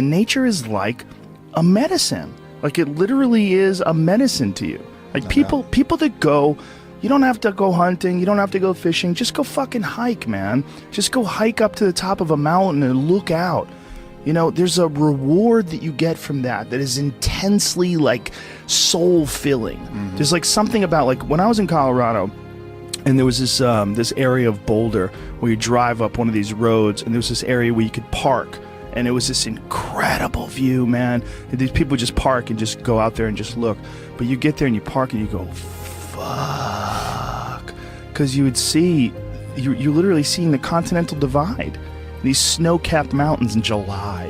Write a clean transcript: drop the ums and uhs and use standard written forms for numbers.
And nature is like a medicine. Like it literally is a medicine to you. Like people that go, you don't have to go hunting, you don't have to go fishing, just go fucking hike, man. Just go hike up to the top of a mountain and look out. You know, there's a reward that you get from that is intensely like soul-filling. There's like something about, like when I was in Colorado, and there was this area of Boulder where you drive up one of these roads, and there was this area where you could park, and it was this incredible view, man. And these people just park and just go out there and just look. But you get there and you park and you go, fuck, because you would see, you're literally seeing the Continental Divide, these snow-capped mountains in July.